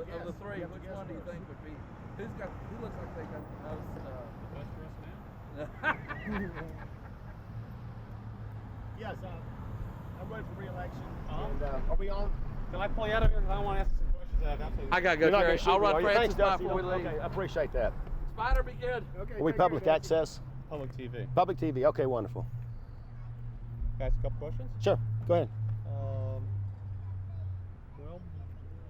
of the three, which one do you think would be? Who looks like they got the most? Best for us now. Yes, I'm running for re-election. And, Are we on? Can I pull you out of here? Because I want to ask some questions that I gotta go, Terry. I'll run Francis by before we leave. Okay, I appreciate that. Spider, be good. Okay. Are we public access? Public TV. Public TV. Okay, wonderful. Guys, a couple questions? Sure. Go ahead. Well,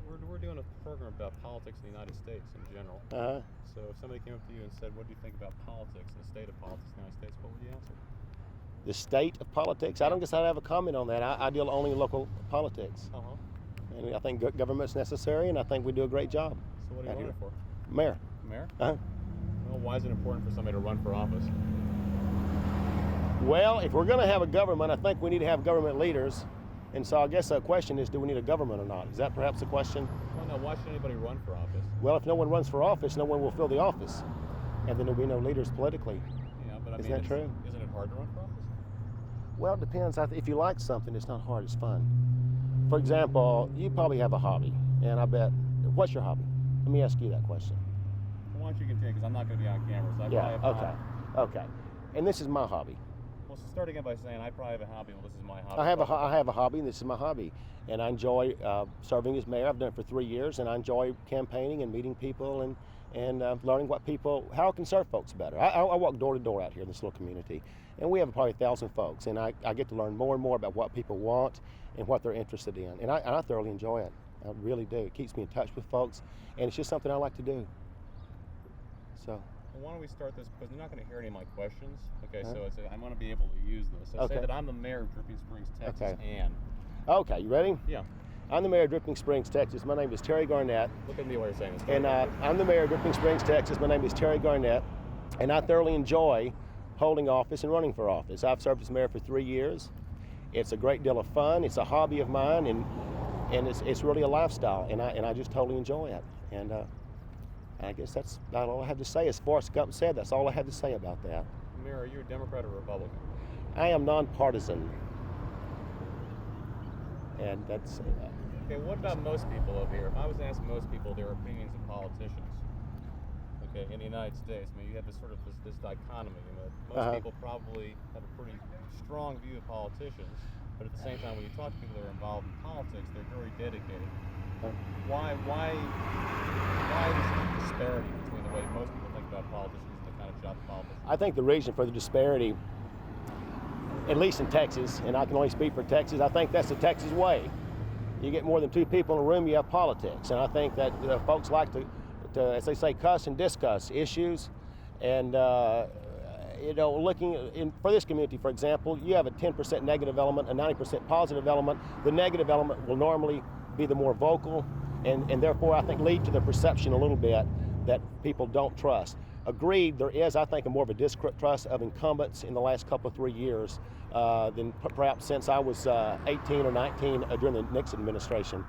we're doing a program about politics in the United States in general. Uh-huh. So if somebody came up to you and said, what do you think about politics and the state of politics in the United States, what would you answer? The state of politics. I don't guess I'd have a comment on that. I deal only in local politics. Uh-huh. And I think government's necessary, and I think we do a great job. So what are you running for? Mayor. Mayor? Uh-huh. Well, why is it important for somebody to run for office? Well, if we're going to have a government, I think we need to have government leaders. And so I guess the question is, do we need a government or not? Is that perhaps the question? Well, no, why should anybody run for office? Well, if no one runs for office, no one will fill the office. And then there'll be no leaders politically. Yeah, but I Isn't mean, that true? Isn't it hard to run for office? Well, it depends. If you like something, it's not hard, it's fun. For example, you probably have a hobby. And I bet, what's your hobby? Let me ask you that question. Well, why don't you continue, because I'm not going to be on camera, so I probably have a hobby. Okay. And this is my hobby. Well, so start again by saying I probably have a hobby. Well, this is my hobby. I have a hobby, and this is my hobby. And I enjoy serving as mayor. I've done it for 3 years, and I enjoy campaigning and meeting people and learning how I can serve folks better. I walk door to door out here in this little community, and we have probably 1,000 folks, and I get to learn more and more about what people want and what they're interested in, and I thoroughly enjoy it. I really do. It keeps me in touch with folks, and it's just something I like to do. So. Well, why don't we start this, because you're not going to hear any of my questions. Okay, so I want to be able to use this. So say that I'm the mayor of Dripping Springs, Texas, and... Okay, you ready? Yeah. I'm the mayor of Dripping Springs, Texas. My name is Terry Garnett. Look at me while you're saying this. And I'm the mayor of Dripping Springs, Texas. My name is Terry Garnett, and I thoroughly enjoy holding office and running for office. I've served as mayor for 3 years. It's a great deal of fun. It's a hobby of mine, and it's really a lifestyle, and I just totally enjoy it. And I guess that's about all I have to say. As Forrest Gump said, that's all I have to say about that. Mayor, are you a Democrat or Republican? I am nonpartisan. And that's... Okay, what about most people over here? If I was to ask most people their opinions of politicians, okay, in the United States, I mean, you have this dichotomy. You know, most people probably have a pretty strong view of politicians, but at the same time, when you talk to people that are involved in politics, they're very dedicated. Why is there a disparity between the way most people think about politicians and the kind of job politicians? I think the reason for the disparity, at least in Texas, and I can only speak for Texas, I think that's the Texas way. You get more than 2 people in a room, you have politics. And I think that folks like to, as they say, cuss and discuss issues. And, looking for this community, for example, you have a 10% negative element, a 90% positive element. The negative element will normally be the more vocal, and therefore I think lead to the perception a little bit that people don't trust. Agreed, there is, I think, a more of a distrust of incumbents in the last couple of 3 years than perhaps since I was 18 or 19 during the Nixon administration.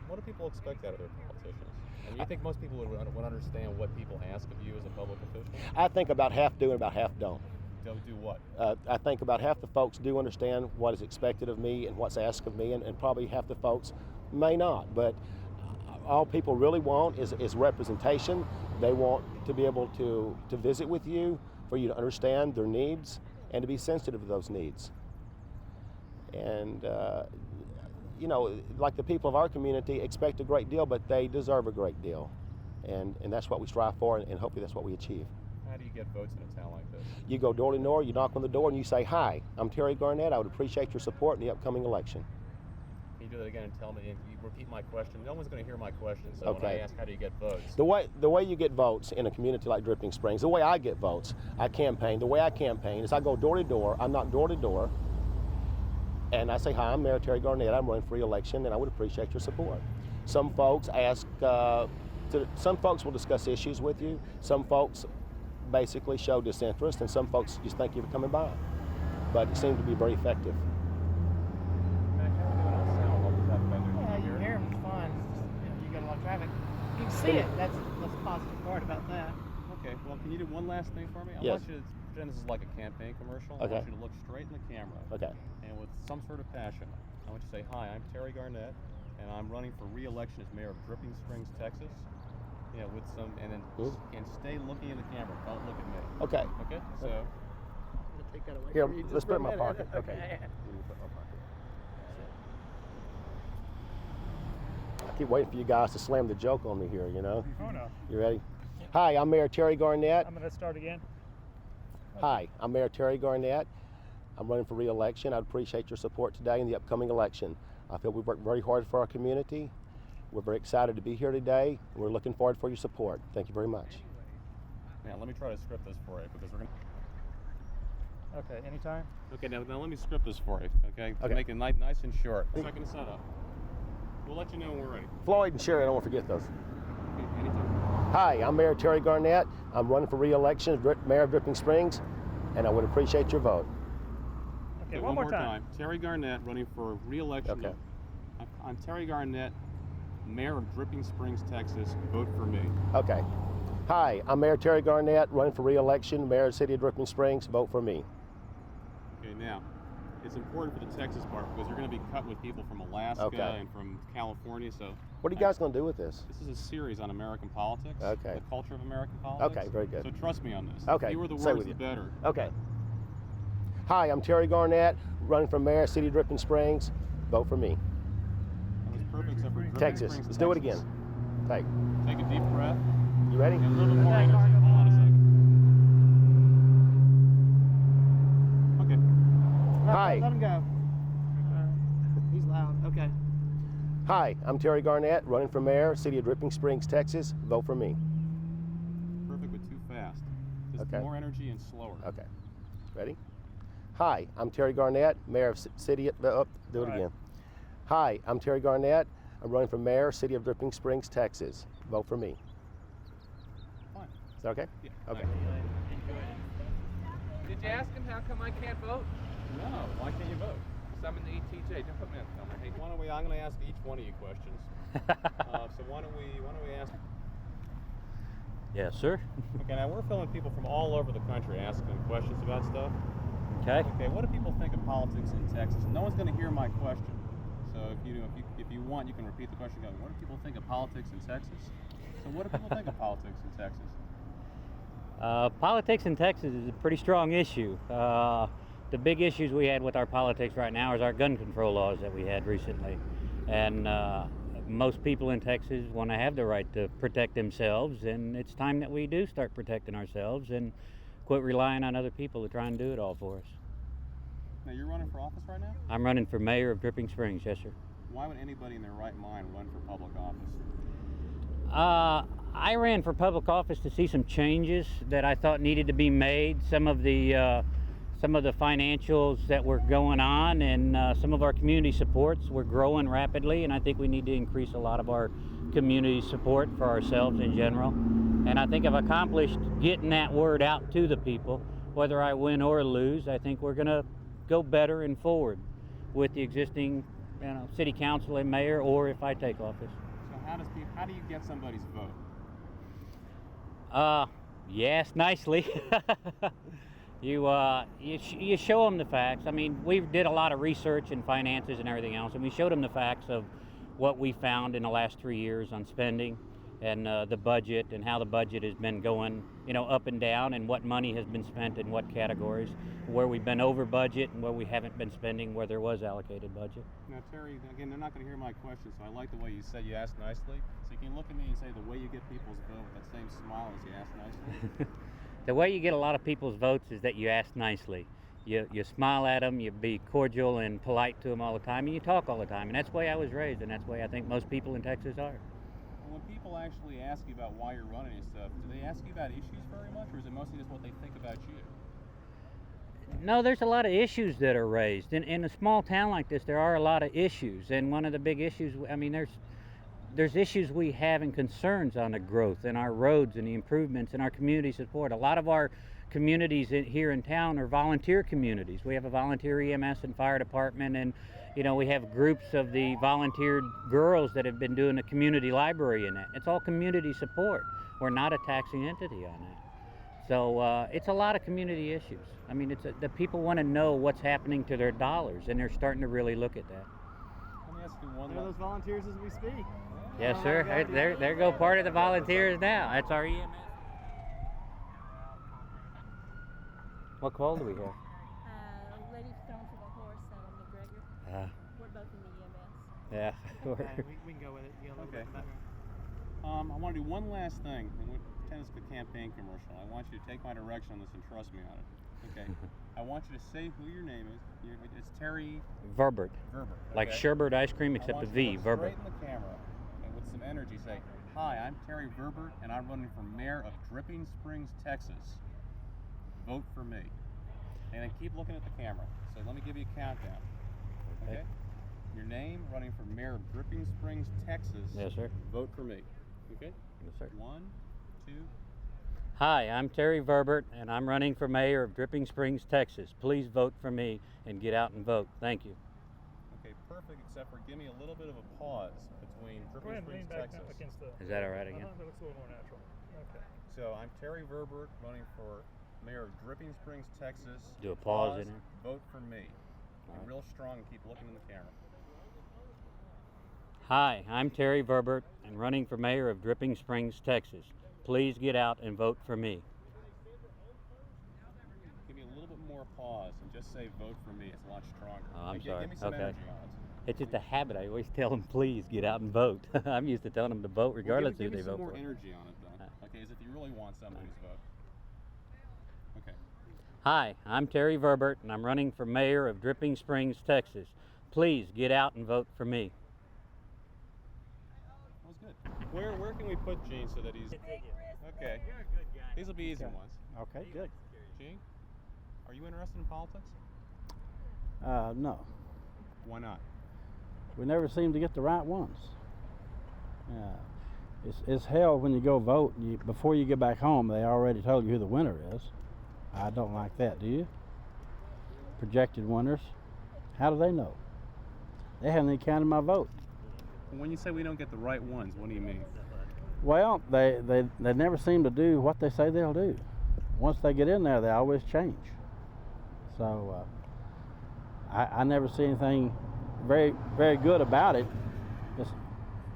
What do people expect out of their politicians? And you think most people would understand what people ask of you as a public official? I think about half do and about half don't. They'll do what? I think about half the folks do understand what is expected of me and what's asked of me, and probably half the folks may not. But all people really want is representation. They want to be able to visit with you, for you to understand their needs and to be sensitive to those needs. And, like the people of our community expect a great deal, but they deserve a great deal. And that's what we strive for, and hopefully that's what we achieve. How do you get votes in a town like this? You go door to door, you knock on the door, and you say, "Hi, I'm Terry Garnett. I would appreciate your support in the upcoming election." Can you do that again and tell me, and you repeat my question? No one's going to hear my question, so when I ask how do you get votes? The way you get votes in a community like Dripping Springs, the way I get votes, I campaign. The way I campaign is I go door to door. I knock door to door, and I say, "Hi, I'm Mayor Terry Garnett. I'm running for re-election, and I would appreciate your support." Some folks ask. Some folks will discuss issues with you. Some folks basically show disinterest, and some folks just thank you for coming by. But it seems to be very effective. Yeah, you can hear them, it's fine. It's just, you got a lot of traffic. You can see it, that's the positive part about that. Okay, well, can you do one last thing for me? I want you to pretend this is like a campaign commercial. I want you to look straight in the camera. Okay. And with some sort of passion, I want you to say, "Hi, I'm Terry Garnett, and I'm running for re-election as mayor of Dripping Springs, Texas. You know, with some, and then and stay looking in the camera. Don't look at me. Okay. Okay. So. Take that away Here, from you just let's for put it a in my minute. pocket. Okay. Let me put it in my pocket. I keep waiting for you guys to slam the joke on me here, you know? Oh no. You ready? Hi, I'm Mayor Terry Garnett. I'm going to start again. Hi, I'm Mayor Terry Garnett. I'm running for re-election. I'd appreciate your support today in the upcoming election. I feel we've worked very hard for our community. We're very excited to be here today. We're looking forward for your support. Thank you very much. Now let me try to script this for you because we're gonna. Okay, anytime? Okay, now let me script this for you. Okay. To Okay. make it nice and short. Second setup. We'll let you know when we're ready. Floyd and Sherry, I don't want to forget those. Okay, anytime. Hi, I'm Mayor Terry Garnett. I'm running for re-election as Mayor of Dripping Springs, and I would appreciate your vote. Okay, one more time. Terry Garnett running for re-election. Okay. I'm Terry Garnett, Mayor of Dripping Springs, Texas. Vote for me. Okay. Hi, I'm Mayor Terry Garnett, running for re-election, Mayor of the City of Dripping Springs. Vote for me. Okay, now, it's important for the Texas part because you're going to be cut with people from Alaska and from California. So, what are you guys going to do with this? This is a series on American politics. Okay. The culture of American politics. Okay, very good. So trust me on this. Okay, The fewer the stay words, with the you. better. Okay. Hi, I'm Terry Garnett, running for Mayor of City of Dripping Springs. Vote for me. That was perfect except for Dripping Texas. Springs, Let's do it Texas. again. Take a deep breath. You ready? Get a little bit more energy. Hold on a second. Okay. Hi. Let him go. He's loud. Okay. Hi, I'm Terry Garnett, running for Mayor, City of Dripping Springs, Texas. Vote for me. Perfect, but too fast. Just Okay. more energy and slower. Okay. Ready? Hi, I'm Terry Garnett, Mayor of City of... do it right. again. Hi, I'm Terry Garnett. I'm running for Mayor, City of Dripping Springs, Texas. Vote for me. Fine. Is that okay? Yeah. Okay. Did you ask him how come I can't vote? No, why can't you vote? Because I'm in the ETJ. Don't put me on the camera. Hey, Why don't we? I'm going to ask each one of you questions. So why don't we ask? Yes, sir. Okay, now we're filming people from all over the country asking questions about stuff. Okay. Okay, what do people think of politics in Texas? No one's going to hear my question. So if you want, you can repeat the question. Go, what do people think of politics in Texas? So what do people think of politics in Texas? Politics in Texas is a pretty strong issue. The big issues we had with our politics right now is our gun control laws that we had recently. And most people in Texas want to have the right to protect themselves, and it's time that we do start protecting ourselves and quit relying on other people to try and do it all for us. Now you're running for office right now? I'm running for mayor of Dripping Springs, yes, sir. Why would anybody in their right mind run for public office? I ran for public office to see some changes that I thought needed to be made. Some of the financials that were going on and some of our community supports were growing rapidly, and I think we need to increase a lot of our community support for ourselves in general. And I think I've accomplished getting that word out to the people. Whether I win or lose, I think we're going to go better and forward with the existing city council and mayor, or if I take office. So how do you get somebody's vote? You ask nicely. You show them the facts. I mean, we did a lot of research in finances and everything else, and we showed them the facts of what we found in the last 3 years on spending and the budget and how the budget has been going, up and down, and what money has been spent in what categories, where we've been over budget and where we haven't been spending where there was allocated budget. Now, Terry, again, they're not going to hear my question, so I like the way you said you asked nicely. So you can look at me and say the way you get people's vote with that same smile as you asked nicely. The way you get a lot of people's votes is that you ask nicely. You smile at them, you be cordial and polite to them all the time, and you talk all the time. And that's the way I was raised, and that's the way I think most people in Texas are. When people actually ask you about why you're running and stuff, do they ask you about issues very much, or is it mostly just what they think about you? No, there's a lot of issues that are raised. In a small town like this, there are a lot of issues. And one of the big issues, there's issues we have and concerns on the growth and our roads and the improvements and our community support. A lot of our communities here in town are volunteer communities. We have a volunteer EMS and fire department, and we have groups of the volunteer girls that have been doing a community library in that. It's all community support. We're not a taxing entity on that. So it's a lot of community issues. I mean, the people want to know what's happening to their dollars, and they're starting to really look at that. Let me ask who won There are those volunteers as we speak. Yes, sir. There go part of the volunteers now. That's our EMS. What call do we have? Lady thrown from a horse out on McGregor. We're both in the EMS. Yeah. We can go with it. You got a little Okay. bit background. I want to do one last thing, and pretend it's the campaign commercial. I want you to take my direction on this and trust me on it. Okay. I want you to say who your name is. It's Terry Verbert. Verber. Like okay? sherbet ice cream I except want a you V. to look Verbert. straight in the camera and with some energy say, "Hi, I'm Terry Verbert, and I'm running for mayor of Dripping Springs, Texas. Vote for me." And then keep looking at the camera. So let me give you a countdown. Okay? Your name, running for mayor of Dripping Springs, Texas. Yes, sir. Vote for me. Okay? Yes, sir. 1, 2. Hi, I'm Terry Verbert, and I'm running for mayor of Dripping Springs, Texas. Please vote for me and get out and vote. Thank you. Okay, perfect, except for give me a little bit of a pause between Go Dripping ahead and Springs, lean back Texas. up against the. Is that all right again? That looks a little more natural. Okay. So I'm Terry Verbert, running for mayor of Dripping Springs, Texas. Do a pause in there. Vote for me. All Be right. real strong and keep looking in the camera. Hi, I'm Terry Verbert, and running for mayor of Dripping Springs, Texas. Please get out and vote for me. Give me a little bit more pause and just say vote for me. It's a lot stronger. Oh, I'm And sorry. Give me some Okay. energy on it. It's just a habit. I always tell them, please get out and vote. I'm used to telling them to vote regardless give who me they some vote more for. energy on it, though. Okay, as if you really want somebody's vote. Okay. Hi, I'm Terry Verbert, and I'm running for mayor of Dripping Springs, Texas. Please get out and vote for me. That was good. Where can we put Gene so that he's okay? You're a good guy. These will be easy ones. Okay, good. Gene, are you interested in politics? No, Why not? we never seem to get the right ones. It's hell when you go vote. And before you get back home, they already told you who the winner is. I don't like that, do you? Projected winners. How do they know? They haven't even counted my vote. When you say we don't get the right ones, what do you mean? Well, they never seem to do what they say they'll do. Once they get in there, they always change. So I never see anything very, very good about it. Just,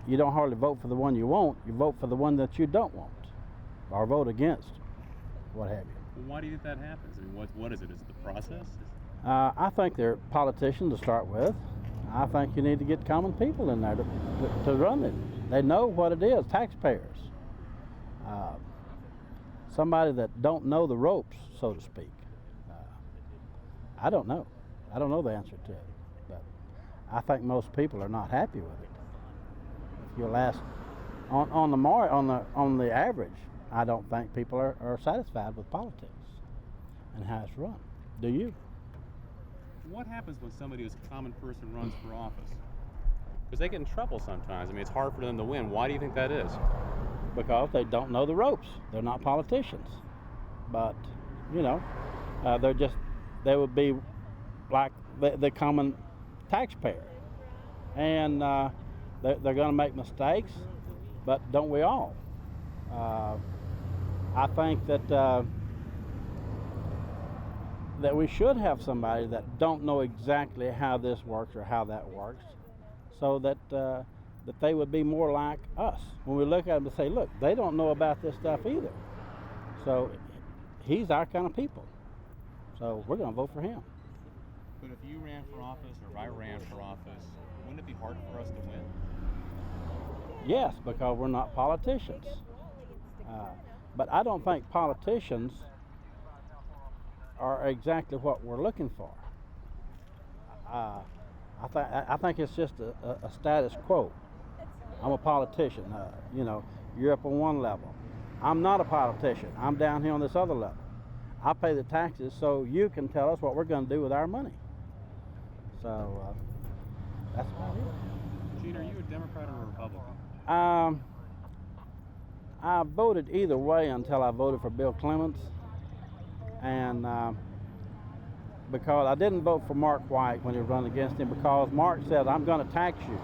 you don't hardly vote for the one you want. You vote for the one that you don't want, or vote against, what have you. Well, why do you think that happens? I mean, what is it? Is it the process? I think they're politicians to start with. I think you need to get common people in there to run it. They know what it is, taxpayers. Somebody that don't know the ropes, so to speak. I don't know. I don't know the answer to it. But I think most people are not happy with it. If you'll ask, on the average, I don't think people are satisfied with politics and how it's run. Do you? What happens when somebody who's a common person runs for office? Because they get in trouble sometimes. I mean, it's hard for them to win. Why do you think that is? Because they don't know the ropes. They're not politicians. But, you know, they would be like the common taxpayer. And they're going to make mistakes, but don't we all? I think that we should have somebody that don't know exactly how this works or how that works, so that they would be more like us. When we look at them and say, look, they don't know about this stuff either. So he's our kind of people. So we're going to vote for him. But if you ran for office or if I ran for office, wouldn't it be hard for us to win? Yes, because we're not politicians. But I don't think politicians are exactly what we're looking for. I think it's just a status quo. I'm a politician. You know, you're up on one level. I'm not a politician. I'm down here on this other level. I pay the taxes so you can tell us what we're going to do with our money. So that's about it. Gene, are you a Democrat or a Republican? I voted either way until I voted for Bill Clements, and because I didn't vote for Mark White when he was running against him, because Mark said, I'm going to tax you.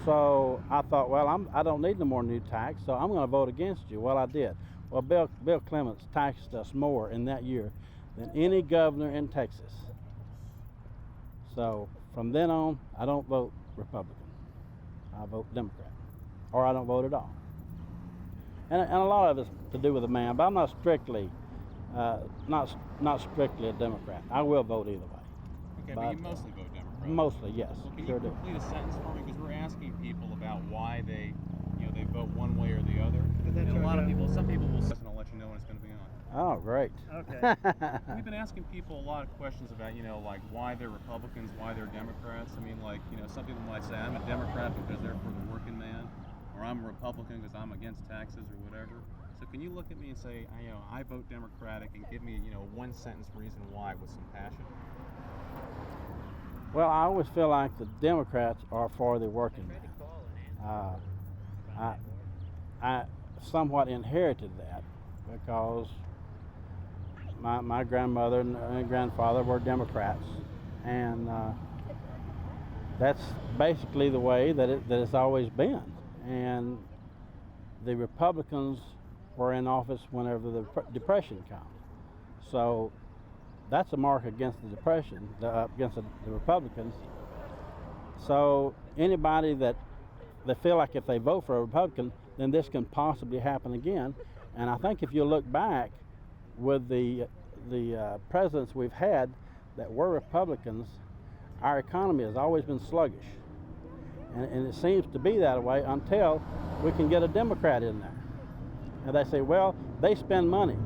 So I thought, well, I don't need no more new tax, so I'm going to vote against you. Well, I did. Well, Bill Clements taxed us more in that year than any governor in Texas. So from then on, I don't vote Republican. I vote Democrat, or I don't vote at all. And a lot of it's to do with the man, but I'm not strictly not strictly a Democrat. I will vote either way. Okay, but you mostly vote Democrat. Mostly, yes. Well, can sure you do. complete a sentence for me? Because we're asking people about why they vote one way or the other. And a lot of people, some people will say, and I'll let you know when it's going to be on. Oh, great. Okay. We've been asking people a lot of questions about, like why they're Republicans, why they're Democrats. I mean, some people might say, I'm a Democrat because they're for the working man, or I'm a Republican because I'm against taxes or whatever. So can you look at me and say, I vote Democratic, and give me, one sentence reason why with some passion? Well, I always feel like the Democrats are for the working man. I somewhat inherited that because my grandmother and grandfather were Democrats, and that's basically the way that it's always been. And the Republicans were in office whenever the Depression came, so that's a mark against the Depression, against the Republicans. So anybody that they feel like if they vote for a Republican, then this can possibly happen again. And I think if you look back with the presidents we've had that were Republicans, our economy has always been sluggish. And it seems to be that way until we can get a Democrat in there. And they say, well, they spend money.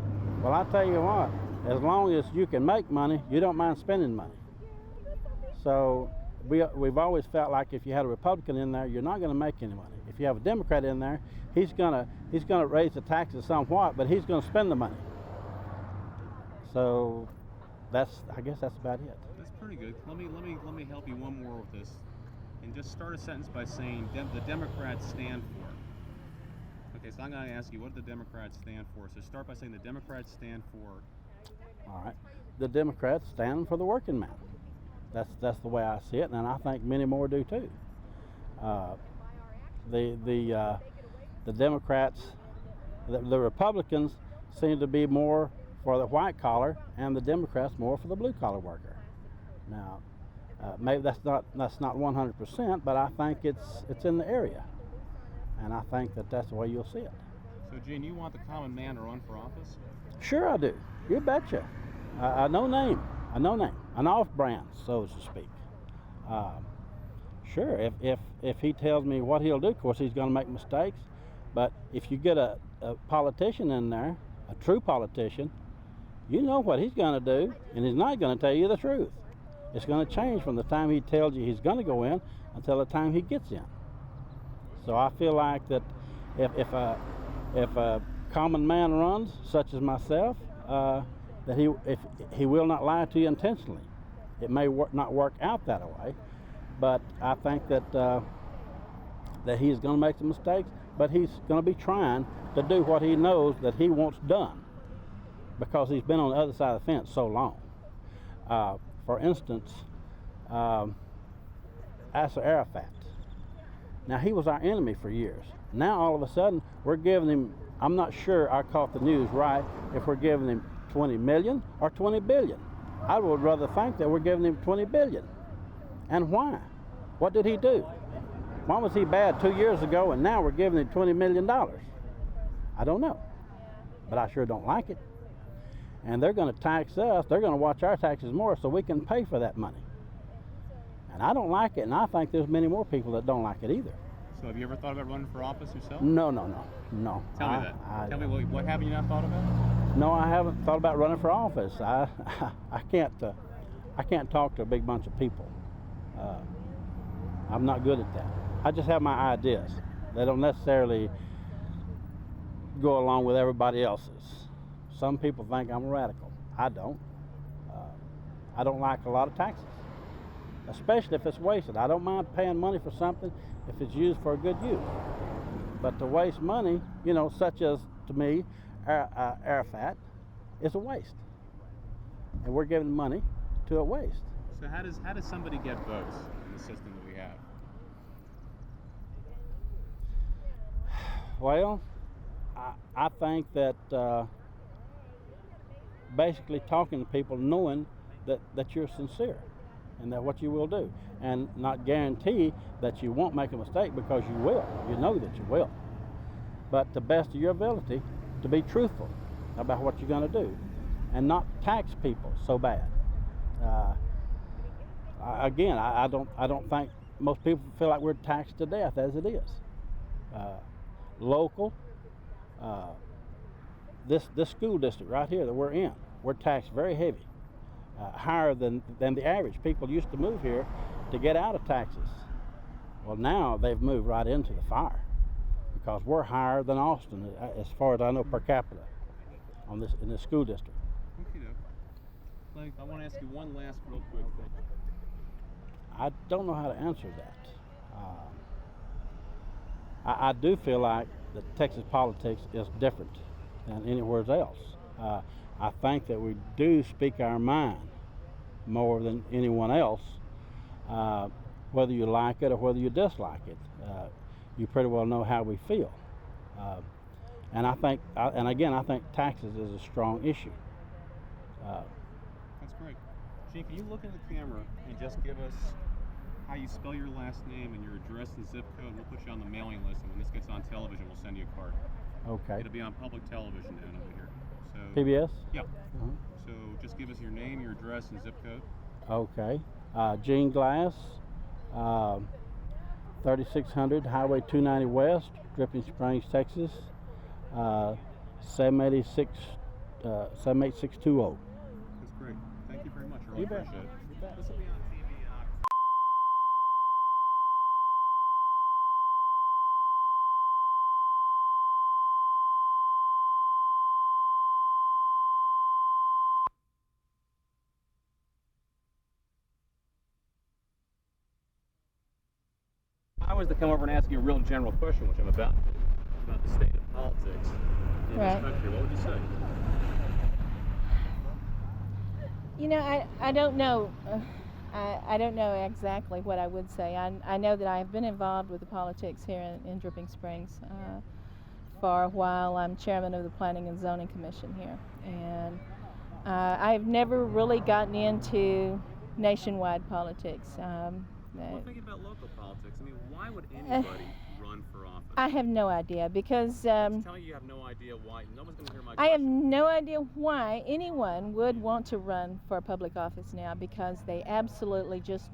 Well, I tell you what, as long as you can make money, you don't mind spending money. So we've always felt like if you had a Republican in there, you're not going to make any money. If you have a Democrat in there, he's gonna raise the taxes somewhat, but he's going to spend the money. So I guess that's about it. That's pretty good. Let me help you one more with this, and just start a sentence by saying the Democrats stand for. Okay, so I'm going to ask you, what do the Democrats stand for? So start by saying the Democrats stand for. All right, the Democrats stand for the working man. That's the way I see it, and I think many more do too. The Democrats, the Republicans seem to be more for the white collar, and the Democrats more for the blue collar worker. Now, maybe that's not 100%, but I think it's in the area, and I think that's the way you'll see it. So, Gene, you want the common man to run for office? Sure, I do. You betcha. I know name, an off-brand, so to speak. Sure, if he tells me what he'll do, of course he's going to make mistakes, but if you get a politician in there, a true politician, you know what he's going to do, and he's not going to tell you the truth. It's going to change from the time he tells you he's going to go in until the time he gets in. So I feel like that if a common man runs, such as myself, that he will not lie to you intentionally. It may not work out that way, but I think that he's going to make some mistakes, but he's going to be trying to do what he knows that he wants done, because he's been on the other side of the fence so long. For instance, Yasser Arafat. Now, he was our enemy for years. Now, all of a sudden, we're giving him, I'm not sure I caught the news right, if we're giving him 20 million or 20 billion. I would rather think that we're giving him 20 billion. And why? What did he do? Why was he bad 2 years ago and now we're giving him $20 million? I don't know, but I sure don't like it. And they're going to tax us, they're going to watch our taxes more so we can pay for that money. And I don't like it, and I think there's many more people that don't like it either. So have you ever thought about running for office yourself? No. Tell me that. Tell me what have you not thought about? No, I haven't thought about running for office. I can't talk to a big bunch of people. I'm not good at that. I just have my ideas. They don't necessarily go along with everybody else's. Some people think I'm a radical. I don't. I don't like a lot of taxes, especially if it's wasted. I don't mind paying money for something if it's used for a good use. But to waste money, such as, to me, Arafat, is a waste. And we're giving money to a waste. So how does somebody get votes in the system that we have? Well, I think that basically talking to people, knowing that you're sincere. and that's what you will do, and not guarantee that you won't make a mistake, because you will. You know that you will. But to the best of your ability, to be truthful about what you're going to do, and not tax people so bad. I don't think most people feel like we're taxed to death as it is. Local, this school district right here that we're in, we're taxed very heavy, higher than the average. People used to move here to get out of taxes. Well, now they've moved right into the fire, because we're higher than Austin, as far as I know, per capita in this school district. Okay, Like, I want to ask you one last real quick thing. I don't know how to answer that. I do feel like that Texas politics is different than anywhere else. I think that we do speak our mind more than anyone else, whether you like it or whether you dislike it. You pretty well know how we feel. And I think taxes is a strong issue. That's great. Gene, can you look at the camera and just give us how you spell your last name and your address and zip code? We'll put you on the mailing list, and when this gets on television, we'll send you a card. Okay. It'll be on public television down over here. So PBS? Yeah. So just give us your name, your address, and zip code. Okay. Gene Glass, 3600 Highway 290 West, Dripping Springs, Texas, 786 78620. That's great. Thank you very much. I really You bet. appreciate it. You bet. This will be on TV. I was to come over and ask you a real general question, which I'm about the state of politics in Right. this country. What would you say? You know, I don't know. I don't know exactly what I would say. I know that I have been involved with the politics here in Dripping Springs for a while. I'm chairman of the Planning and Zoning Commission here, and I've never really gotten into nationwide politics. Well, thinking about local politics, I mean, why would anybody run for office? I have no idea, because Tell me you have no idea why. No one's going to hear my I have question. no idea why anyone would want to run for public office now, because they absolutely just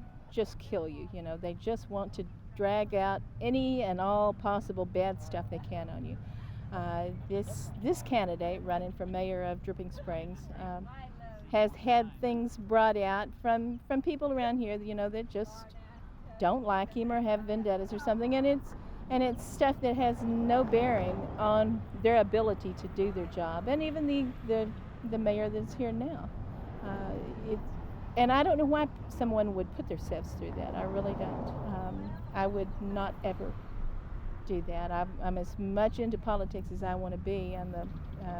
kill you. You know, they just want to drag out any and all possible bad stuff they can on you. This candidate running for mayor of Dripping Springs has had things brought out from people around here, you know, that just don't like him or have vendettas or something, and it's stuff that has no bearing on their ability to do their job. And even the mayor that's here now, and I don't know why someone would put themselves through that. I really don't. I would not ever do that. I'm as much into politics as I want to be, and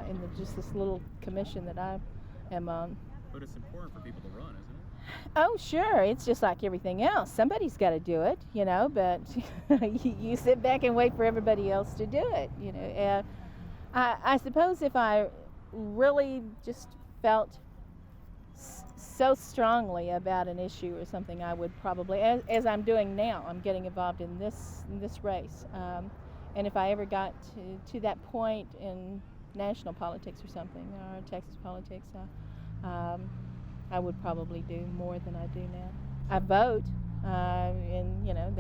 in just this little commission that I am on. But it's important for people to run, isn't it? Oh, sure. It's just like everything else. Somebody's got to do it, you know, but you sit back and wait for everybody else to do it, you know. I suppose if I really just felt so strongly about an issue or something, I would probably, as I'm doing now, I'm getting involved in this race. And if I ever got to that point in national politics or something, or Texas politics, I would probably do more than I do now. I vote, and you know,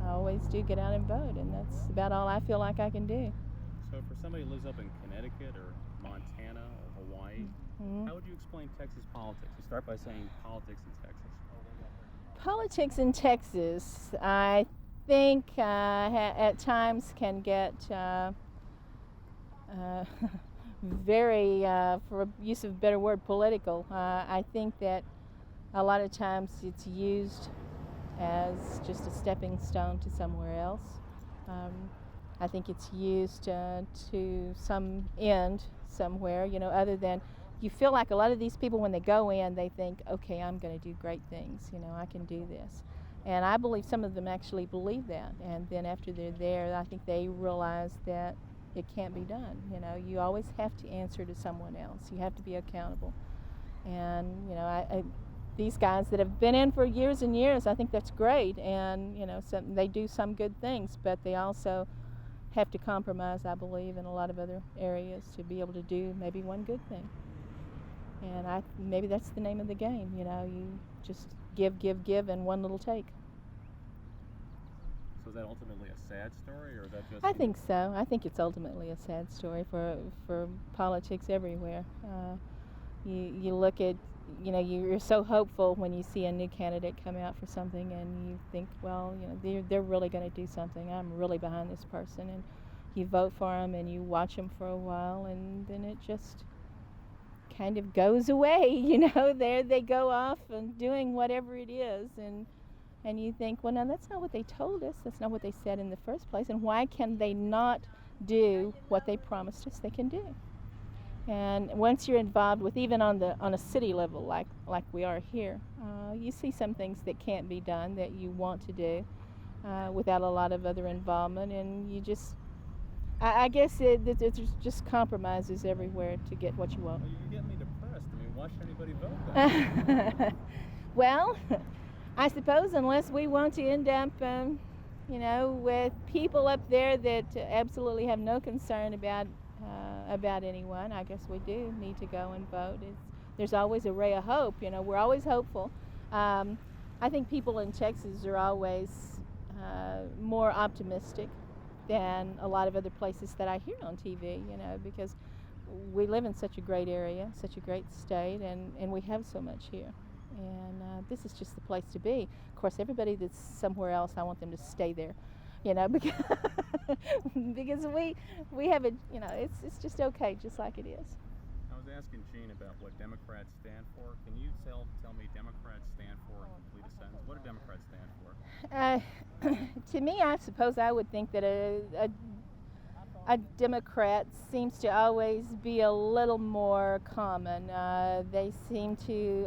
I always do get out and vote, and that's about all I feel like I can do. So for somebody who lives up in Connecticut or Montana or Hawaii, how would you explain Texas politics? You start by saying politics in Texas. Politics in Texas, I think at times can get very, for use of a better word, political. I think that a lot of times it's used as just a stepping stone to somewhere else. I think it's used to some end somewhere, you know, other than you feel like a lot of these people, when they go in, they think, okay, I'm going to do great things, you know, I can do this. And I believe some of them actually believe that. And then after they're there, I think they realize that it can't be done. You know, you always have to answer to someone else. You have to be accountable. And, you know, these guys that have been in for years and years, I think that's great, and they do some good things, but they also have to compromise, I believe, in a lot of other areas to be able to do maybe one good thing. And maybe that's the name of the game. You just give, and one little take. So is that ultimately a sad story, or is that just? I think so. I think it's ultimately a sad story for politics everywhere. You look at, you're so hopeful when you see a new candidate come out for something, and you think, well, they're really going to do something. I'm really behind this person, and you vote for them, and you watch them for a while, and then it just kind of goes away. There they go off and doing whatever it is, and you think, well, no, that's not what they told us. That's not what they said in the first place. And why can they not do what they promised us they can do? And once you're involved with, even on a city level like we are here, you see some things that can't be done that you want to do without a lot of other involvement, and you just, I guess there's just compromises everywhere to get what you want. Well, you get me depressed. I mean, why should anybody vote then? Well, I suppose unless we want to end up, with people up there that absolutely have no concern about anyone, I guess we do need to go and vote. There's always a ray of hope. We're always hopeful. I think people in Texas are always more optimistic than a lot of other places that I hear on TV, because we live in such a great area, such a great state, and we have so much here. And this is just the place to be. Of course, everybody that's somewhere else, I want them to stay there, because we have it, it's just okay, just like it is. I was asking Gene about what Democrats stand for. Can you tell me Democrats stand for in complete a sentence? What do Democrats stand for? To me, I suppose I would think that a Democrat seems to always be a little more common. They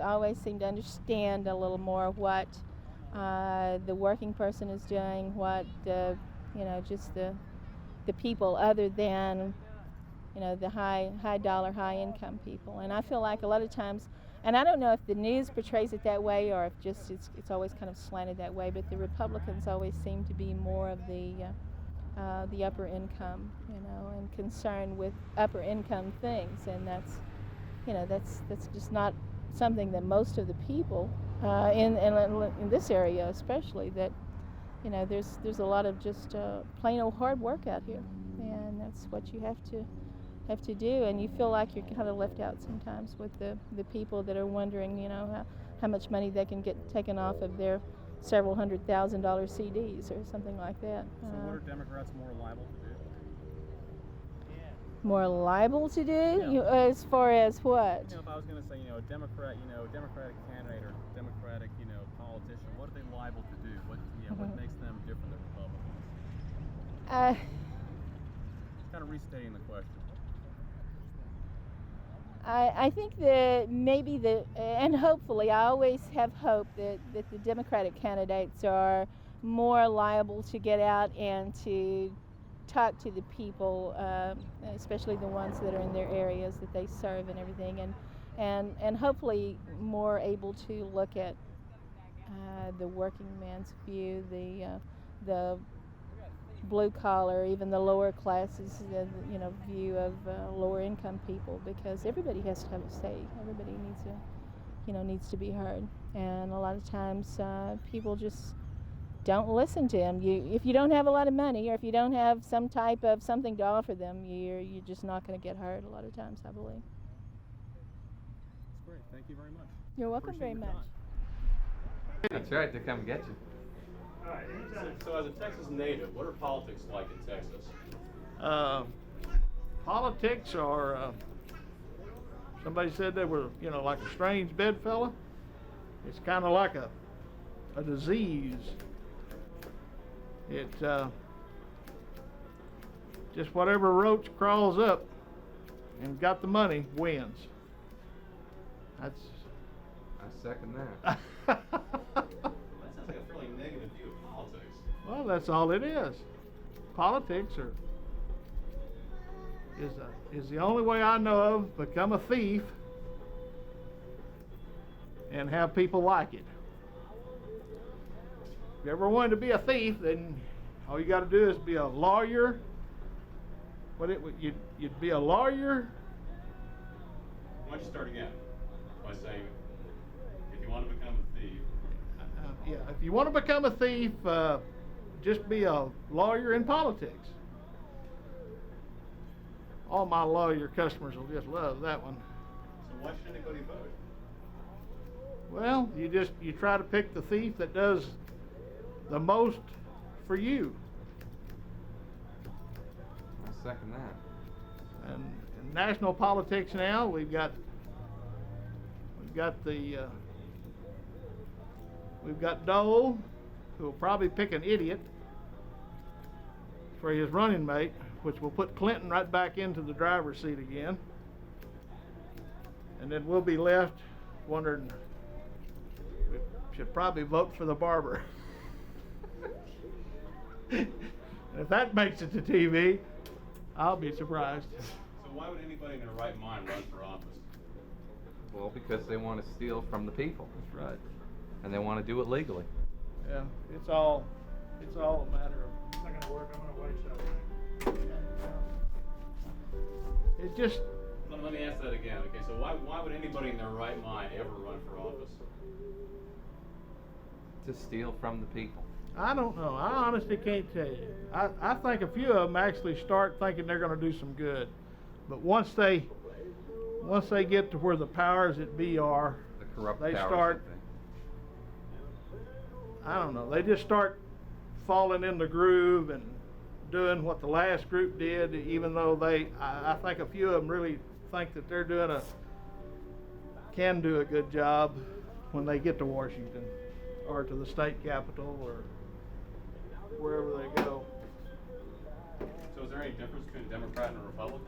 always seem to understand a little more what the working person is doing, what just the people other than the high dollar, high income people. And I feel like a lot of times, and I don't know if the news portrays it that way or if just it's always kind of slanted that way, but the Republicans always seem to be more of the upper income, and concerned with upper income things, and that's just not something that most of the people in this area, especially, that there's a lot of just plain old hard work out here, and that's what you have to do, and you feel like you're kind of left out sometimes with the people that are wondering, how much money they can get taken off of their several $100,000 CDs or something like that. So what are Democrats more liable to do? More liable to do? Yeah. As far as what? If I was going to say, a Democratic candidate or Democratic, politician, what are they liable to do? What makes them different than Republicans? Kind of restating the question. I think that maybe and hopefully, I always have hope that the Democratic candidates are more liable to get out and to talk to the people, especially the ones that are in their areas that they serve and everything, and hopefully more able to look at the working man's view, the blue collar, even the lower classes, view of lower income people, because everybody has to have a say. Everybody needs to be heard, and a lot of times people just don't listen to them. If you don't have a lot of money, or if you don't have some type of something to offer them, you're just not going to get heard a lot of times, I believe. That's great. Thank you very much. You're welcome very much. That's right, they come get you. So as a Texas native, what are politics like in Texas? Politics are, somebody said they were, like a strange bedfellow. It's kind of like a disease. It just whatever roach crawls up and got the money wins. I second that. That sounds like a fairly negative view of politics. Well, that's all it is. Politics is the only way I know of become a thief and have people like it. If you ever wanted to be a thief, then all you got to do is be a lawyer. You'd be a lawyer. Why don't you start again by saying, if you want to become a thief. Yeah, if you want to become a thief, just be a lawyer in politics. All my lawyer customers will just love that one. So why should anybody vote? Well, you try to pick the thief that does the most for you. I second that. And in national politics now, we've got Dole, who will probably pick an idiot for his running mate, which will put Clinton right back into the driver's seat again. And then we'll be left wondering, we should probably vote for the barber. And if that makes it to TV, I'll be surprised. So why would anybody in their right mind run for office? Well, because they want to steal from the people. That's right. And they want to do it legally. Yeah, it's all a matter of. It's not gonna work. I'm gonna waste that thing. It just. Let me ask that again. Okay, so why would anybody in their right mind ever run for office? To steal from the people. I don't know. I honestly can't tell you. I think a few of them actually start thinking they're going to do some good, but once they get to where the powers that be are, The corrupt they powers start. that be. I don't know. They just start falling in the groove and doing what the last group did, even though I think a few of them really think that they're can do a good job when they get to Washington or to the state capitol or wherever they go. So is there any difference between a Democrat and a Republican?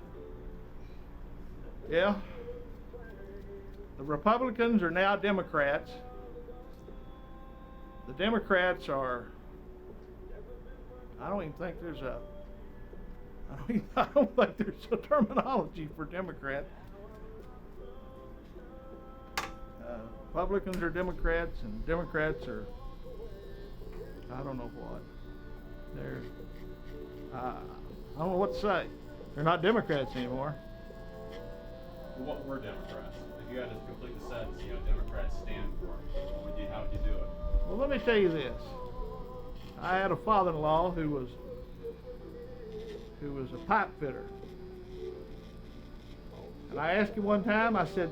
Yeah. The Republicans are now Democrats. The Democrats are, I don't think there's a terminology for Democrat. Republicans are Democrats and Democrats are, I don't know what. I don't know what to say. They're not Democrats anymore. Well, what were Democrats? If you had to complete the sentence, Democrats stand for, how would you do it? Well, let me tell you this. I had a father-in-law who was a pipe fitter. And I asked him one time, I said,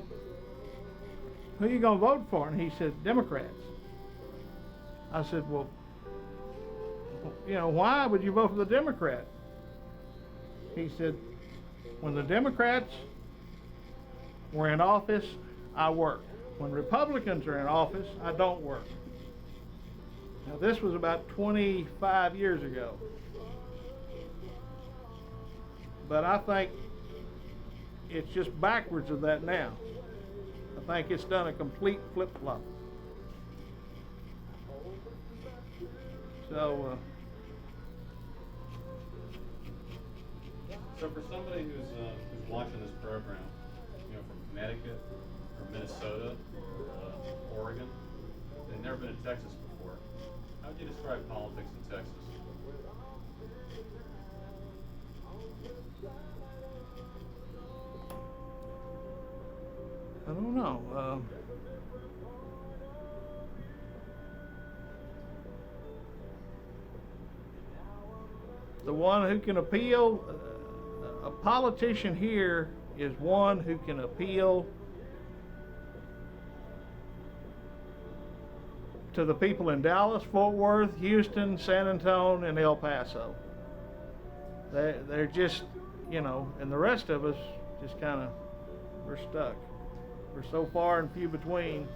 who are you going to vote for? And he said, Democrats. I said, well, why would you vote for the Democrat? He said, when the Democrats were in office, I worked. When Republicans are in office, I don't work. Now, this was about 25 years ago. But I think it's just backwards of that now. I think it's done a complete flip-flop. So for somebody who's watching this program, from Connecticut or Minnesota, Oregon, they've never been to Texas before, how would you describe politics in Texas? I don't know. The one who can appeal, a politician here is one who can appeal to the people in Dallas, Fort Worth, Houston, San Antonio, and El Paso. They're just, and the rest of us just kind of, we're stuck. We're so far and few between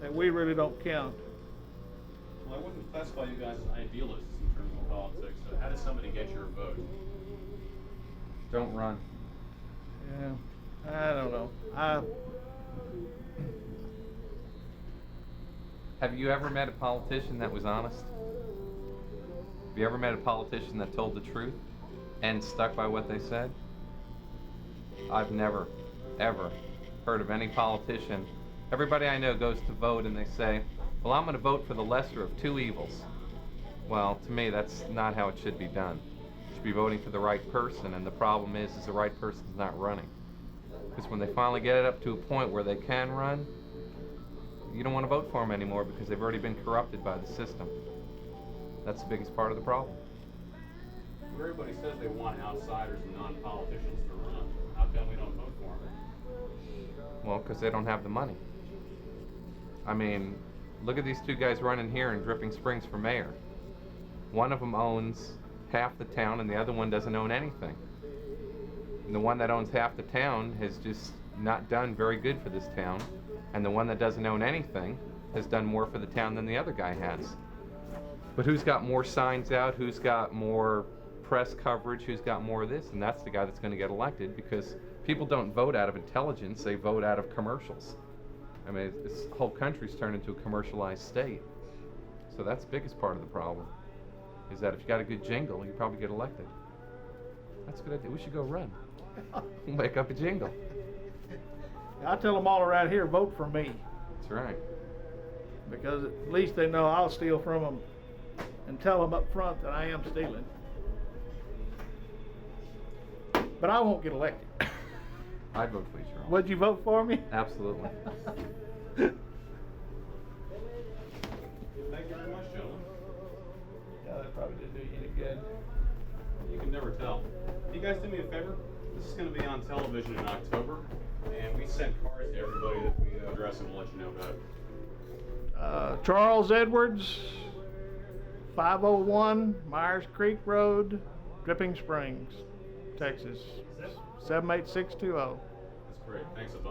that we really don't count. Well, I wouldn't classify you guys as idealists in terms of politics. So how does somebody get your vote? Don't run. Yeah, I don't know. Have you ever met a politician that was honest? Have you ever met a politician that told the truth and stuck by what they said? I've never, ever heard of any politician Everybody I know goes to vote and they say, well, I'm going to vote for the lesser of two evils. Well, to me, that's not how it should be done. You should be voting for the right person, and the problem is the right person's not running. Because when they finally get it up to a point where they can run, you don't want to vote for them anymore because they've already been corrupted by the system. That's the biggest part of the problem. Everybody says they want outsiders and non-politicians to run. How come we don't vote for them? Well, because they don't have the money. I mean, look at these two guys running here in Dripping Springs for mayor. One of them owns half the town and the other one doesn't own anything. And the one that owns half the town has just not done very good for this town. And the one that doesn't own anything has done more for the town than the other guy has. But who's got more signs out? Who's got more press coverage? Who's got more of this? And that's the guy that's going to get elected, because people don't vote out of intelligence, they vote out of commercials. I mean, this whole country's turned into a commercialized state. So that's the biggest part of the problem, is that if you got a good jingle, you probably get elected. That's a good idea. We should go run. Make up a jingle. I tell them all around here, vote for me, That's right. because at least they know I'll steal from them and tell them up front that I am stealing. But I won't get elected. I'd vote for you, Charles. Would you vote for me? Absolutely. Thank you very much, gentlemen. Yeah, that probably didn't do you any good. You can never tell. You guys do me a favor? This is going to be on television in October, and we sent cards to everybody that we address, and we'll let you know about it. Charles Edwards, 501 Myers Creek Road, Dripping Springs, Texas, 78620. That's great. Thanks a bunch.